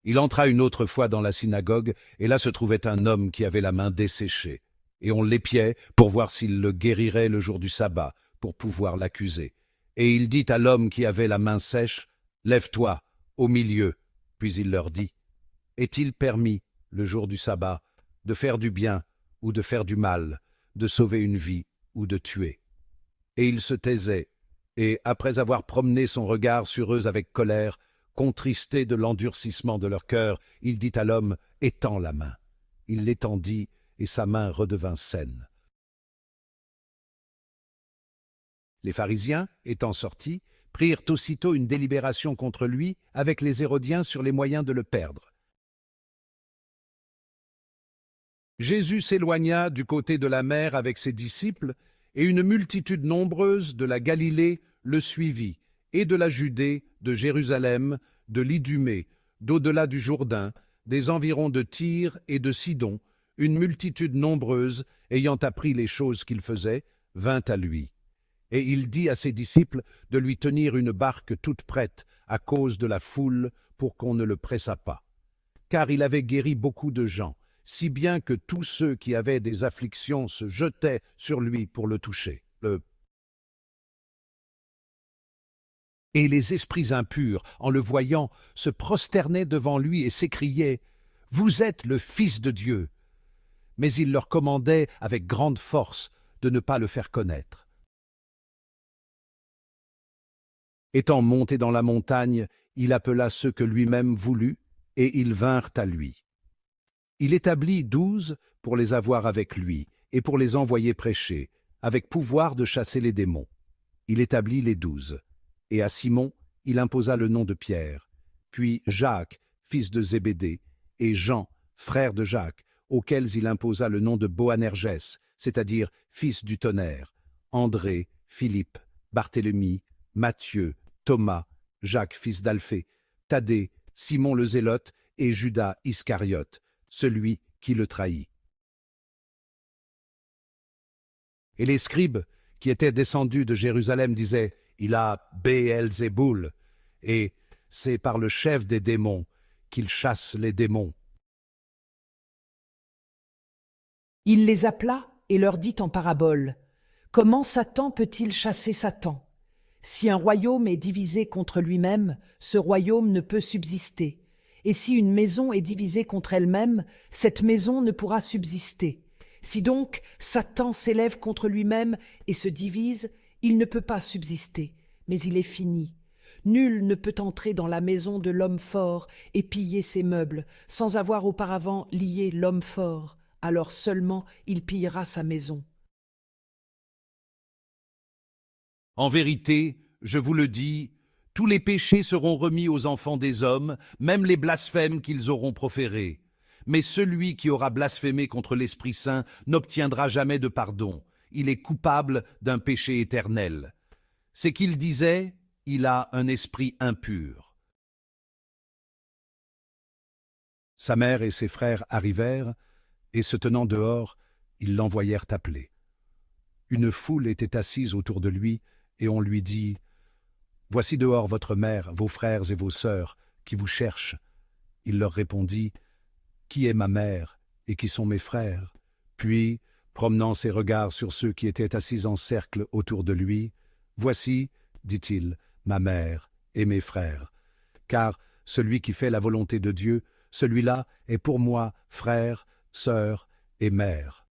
Il entra une autre fois dans la synagogue, et là se trouvait un homme qui avait la main desséchée. Et on l'épiait pour voir s'il le guérirait le jour du sabbat, pour pouvoir l'accuser. Et il dit à l'homme qui avait la main sèche, « Lève-toi, au milieu. » Puis il leur dit, « Est-il permis, le jour du sabbat, de faire du bien ou de faire du mal, de sauver une vie ou de tuer ?» Et il se taisait, et après avoir promené son regard sur eux avec colère, contristé de l'endurcissement de leur cœur, il dit à l'homme, « Étends la main. » Il l'étendit, et sa main redevint saine. Les pharisiens, étant sortis, prirent aussitôt une délibération contre lui avec les Hérodiens sur les moyens de le perdre. Jésus s'éloigna du côté de la mer avec ses disciples, et une multitude nombreuse de la Galilée le suivit, et de la Judée, de Jérusalem, de l'Idumée, d'au-delà du Jourdain, des environs de Tyr et de Sidon, une multitude nombreuse, ayant appris les choses qu'il faisait, vint à lui. Et il dit à ses disciples de lui tenir une barque toute prête à cause de la foule pour qu'on ne le pressât pas. Car il avait guéri beaucoup de gens, si bien que tous ceux qui avaient des afflictions se jetaient sur lui pour le toucher. Et les esprits impurs, en le voyant, se prosternaient devant lui et s'écriaient « Vous êtes le Fils de Dieu !» Mais il leur commandait avec grande force de ne pas le faire connaître. Étant monté dans la montagne, il appela ceux que lui-même voulut, et ils vinrent à lui. Il établit 12 pour les avoir avec lui, et pour les envoyer prêcher, avec pouvoir de chasser les démons. Il établit les 12. Et à Simon, il imposa le nom de Pierre, puis Jacques, fils de Zébédée, et Jean, frère de Jacques, auxquels il imposa le nom de Boanerges, c'est-à-dire fils du tonnerre, André, Philippe, Barthélemy, Matthieu, Thomas, Jacques, fils d'Alphée, Thaddée, Simon le Zélote et Judas Iscariote, celui qui le trahit. Et les scribes, qui étaient descendus de Jérusalem, disaient « Il a Béelzéboul, et c'est par le chef des démons qu'il chasse les démons. » Il les appela et leur dit en parabole, « Comment Satan peut-il chasser Satan? Si un royaume est divisé contre lui-même, ce royaume ne peut subsister. Et si une maison est divisée contre elle-même, cette maison ne pourra subsister. Si donc Satan s'élève contre lui-même et se divise, il ne peut pas subsister, mais il est fini. Nul ne peut entrer dans la maison de l'homme fort et piller ses meubles, sans avoir auparavant lié l'homme fort. Alors seulement il pillera sa maison. En vérité, je vous le dis, tous les péchés seront remis aux enfants des hommes, même les blasphèmes qu'ils auront proférés. Mais celui qui aura blasphémé contre l'Esprit Saint n'obtiendra jamais de pardon. Il est coupable d'un péché éternel. C'est qu'il disait, il a un esprit impur. Sa mère et ses frères arrivèrent, et se tenant dehors, ils l'envoyèrent appeler. Une foule était assise autour de lui, et on lui dit, « Voici dehors votre mère, vos frères et vos sœurs, qui vous cherchent. » Il leur répondit, « Qui est ma mère, et qui sont mes frères ?» Puis, promenant ses regards sur ceux qui étaient assis en cercle autour de lui, « Voici, dit-il, ma mère et mes frères. Car celui qui fait la volonté de Dieu, celui-là est pour moi frère, sœur et mère. »